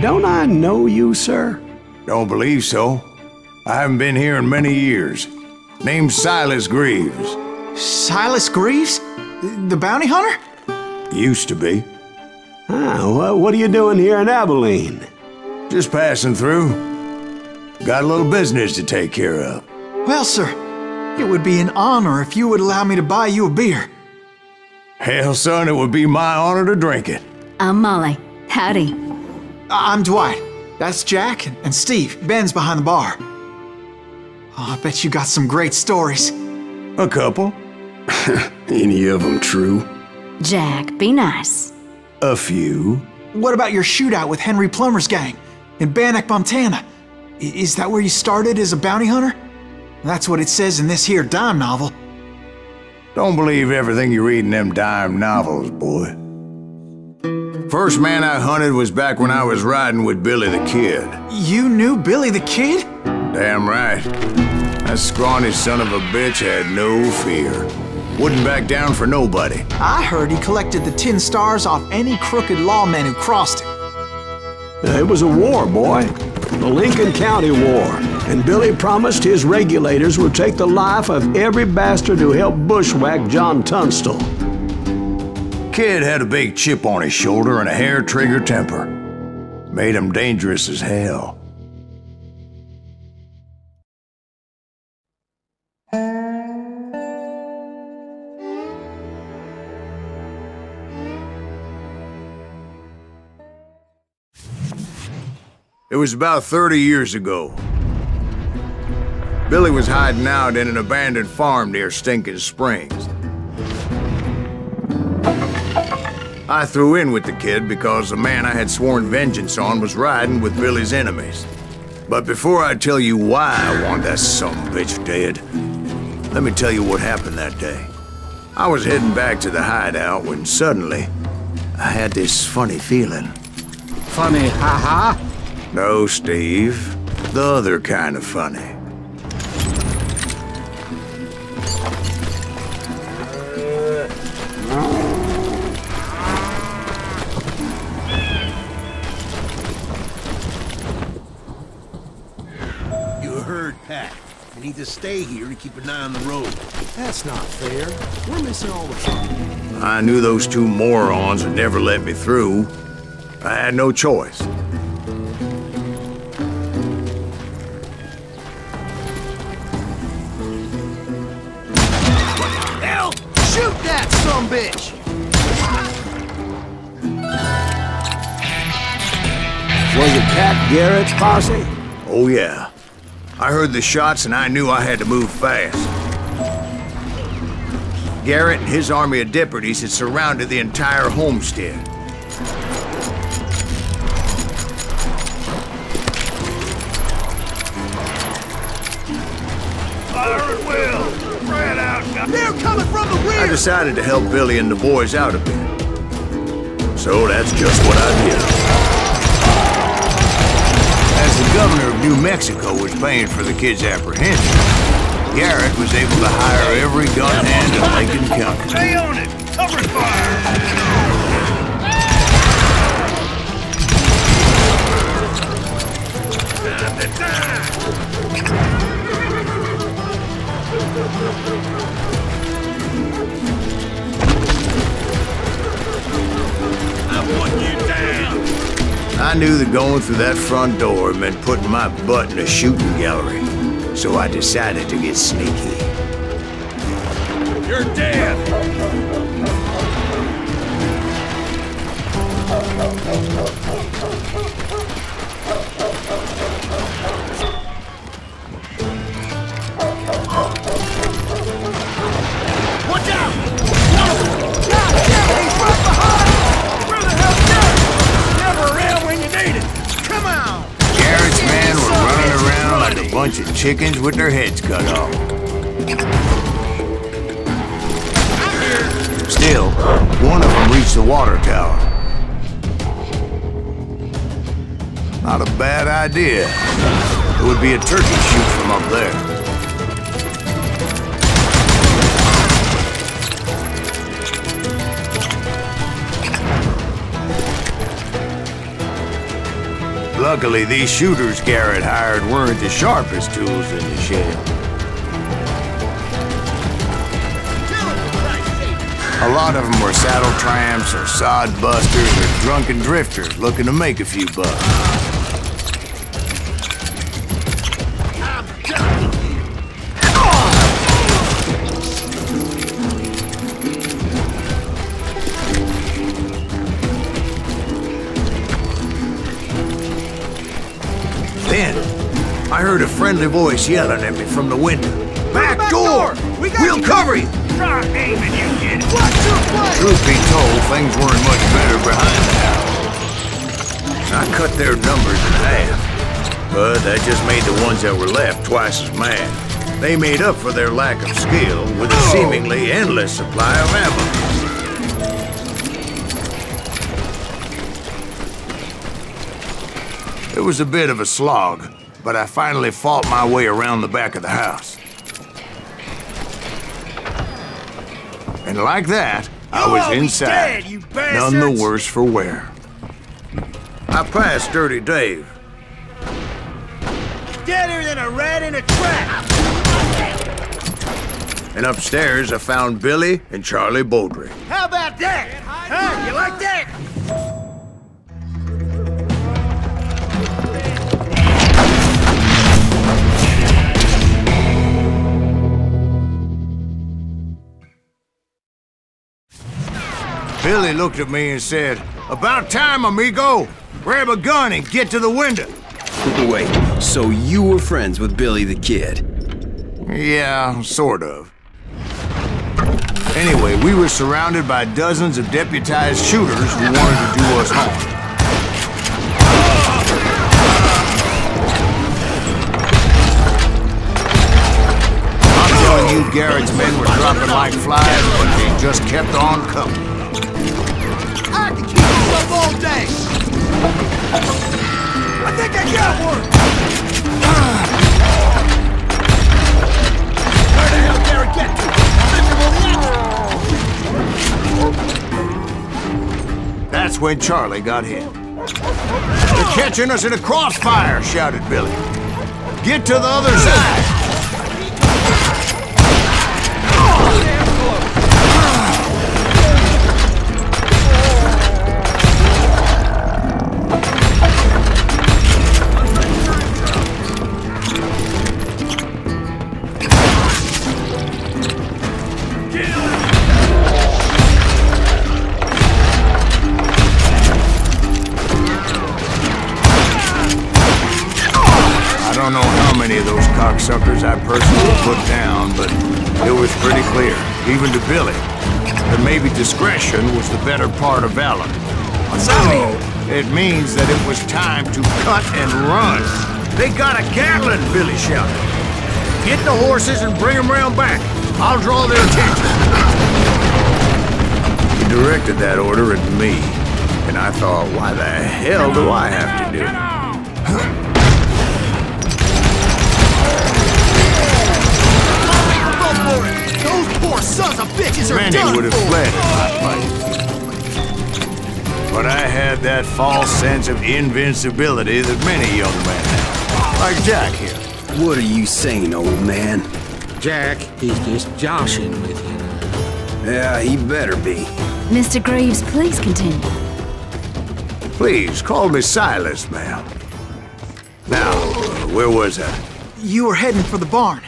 Don't I know you, sir? Don't believe so. I haven't been here in many years. Name's Silas Greaves. Silas Greaves? The bounty hunter? Used to be. Ah, what are you doing here in Abilene? Just passing through. Got a little business to take care of. Well, sir, it would be an honor if you would allow me to buy you a beer. Hell, son, it would be my honor to drink it. I'm Molly. Howdy. I'm Dwight. That's Jack and Steve. Ben's behind the bar. Oh, I bet you got some great stories. A couple. Any of them true? Jack, be nice. A few. What about your shootout with Henry Plummer's gang in Bannock, Montana? Is that where you started as a bounty hunter? That's what it says in this here dime novel. Don't believe everything you read in them dime novels, boy. First man I hunted was back when I was riding with Billy the Kid. You knew Billy the Kid? Damn right. That scrawny son of a bitch had no fear. Wouldn't back down for nobody. I heard he collected the 10 stars off any crooked lawmen who crossed him. It was a war, boy. The Lincoln County War. And Billy promised his regulators would take the life of every bastard who helped bushwhack John Tunstall. Kid had a big chip on his shoulder and a hair-trigger temper. Made him dangerous as hell. It was about 30 years ago. Billy was hiding out in an abandoned farm near Stinking Springs. I threw in with the kid because the man I had sworn vengeance on was riding with Billy's enemies. But before I tell you why I want that sumbitch dead, let me tell you what happened that day. I was heading back to the hideout when suddenly I had this funny feeling. Funny, ha-ha? No, Steve. The other kind of funny. Pat. We need to stay here to keep an eye on the road. That's not fair. We're missing all the fun. I knew those two morons would never let me through. I had no choice. What the hell? Shoot that sumbitch! Was it Pat Garrett's posse? Oh, yeah. I heard the shots and I knew I had to move fast. Garrett and his army of deputies had surrounded the entire homestead. Fire at will! Spread out! They're coming from the rear! I decided to help Billy and the boys out a bit. So that's just what I did. As the governor of New Mexico was paying for the kid's apprehension, Garrett was able to hire every gun hand in Lincoln County. Stay on it! Cover fire! I want you down! I knew that going through that front door meant putting my butt in a shooting gallery, so I decided to get sneaky. You're dead! Watch out! God damn it, he's right behind! Where the hell's Garrett? Never around when you need it! Come on! Garrett's men were running around like a bunch of chickens with their heads cut off. Still, one of them reached the water tower. Not a bad idea. It would be a turkey shoot from up there. Luckily, these shooters Garrett hired weren't the sharpest tools in the shed. A lot of them were saddle tramps or sod busters or drunken drifters looking to make a few bucks. Then, I heard a friendly voice yelling at me from the window. Back door! We'll cover you! Stop aiming, you kid! What's your plan? Truth be told, things weren't much better behind the house. I cut their numbers in half, but that just made the ones that were left twice as mad. They made up for their lack of skill with a seemingly endless supply of ammo. It was a bit of a slog, but I finally fought my way around the back of the house. And like that, I was inside, none the worse for wear. I passed Dirty Dave. Deader than a rat in a trap! And upstairs, I found Billy and Charlie Beaudry. How about that? Huh? You like that? Billy looked at me and said, "About time, amigo! Grab a gun and get to the window!" Wait, so you were friends with Billy the Kid? Yeah, sort of. Anyway, we were surrounded by dozens of deputized shooters who wanted to do us harm. I'm telling you, Garrett's men were dropping like flies, but they just kept on coming. I can keep this up all day! I think I got one! Where the hell did Garrett get to? That's when Charlie got hit. "They're catching us in a crossfire!" shouted Billy. "Get to the other side!" I don't know how many of those cocksuckers I personally put down, but it was pretty clear, even to Billy, that maybe discretion was the better part of valor. So, it means that it was time to cut and run. "They got a Gatling!" Billy shouted. "Get the horses and bring them round back. I'll draw their attention." He directed that order at me, and I thought, why the hell do I have to do it? Those poor sons of bitches are Many done would have for. fled in my fight. But I had that false sense of invincibility that many young men have. Like Jack here. What are you saying, old man? Jack, he's just joshing with you now. Yeah, he better be. Mr. Greaves, please continue. Please, call me Silas, ma'am. Now, where was I? You were heading for the barn.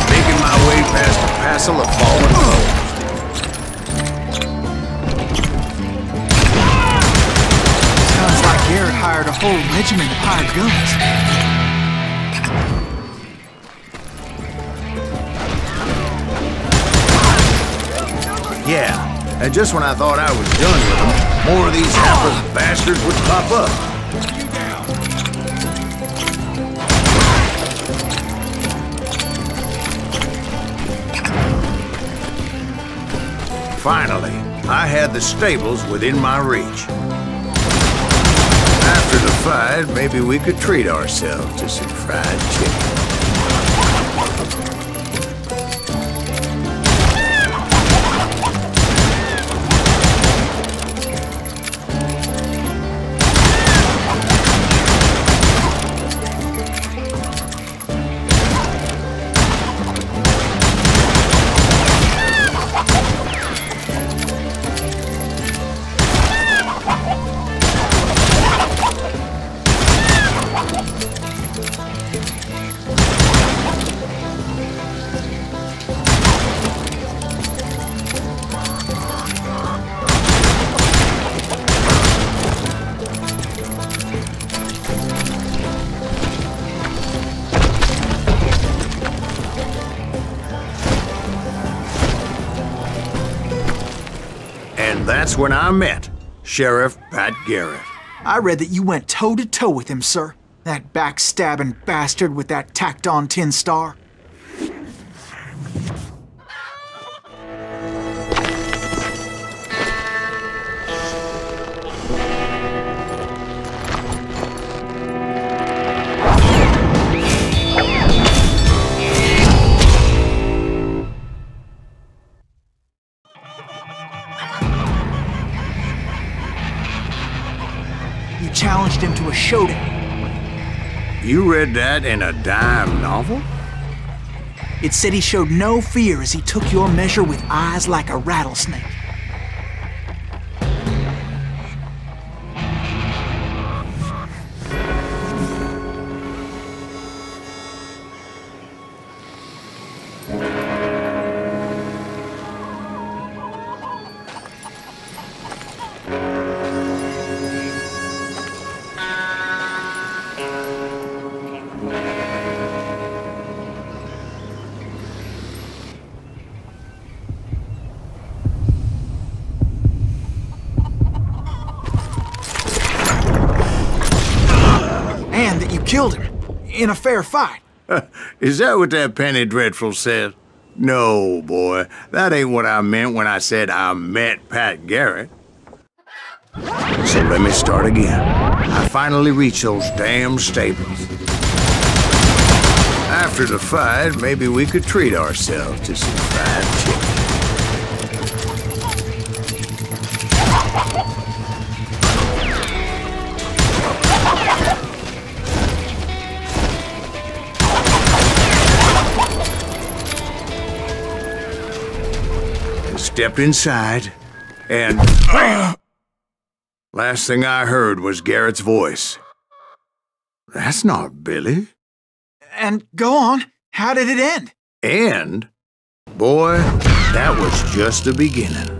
Making my way past a passel of fallen foes. Sounds like Garrett hired a whole regiment of hired guns. Yeah, and just when I thought I was done with them, more of these hapless bastards would pop up. Finally, I had the stables within my reach. After the fight, maybe we could treat ourselves to some fried chicken. that's when I met Sheriff Pat Garrett. I read that you went toe-to-toe with him, sir. That backstabbing bastard with that tacked-on tin star. You challenged him to a showdown. You read that in a dime novel? It said he showed no fear as he took your measure with eyes like a rattlesnake. And that you killed him in a fair fight. Is that what that Penny Dreadful said? No, boy. That ain't what I meant when I said I met Pat Garrett. So let me start again. I finally reached those damn stables. After the fight, maybe we could treat ourselves to some fried chicken. Stepped inside, and last thing I heard was Garrett's voice. That's not Billy. And go on, how did it end? And, boy, that was just the beginning.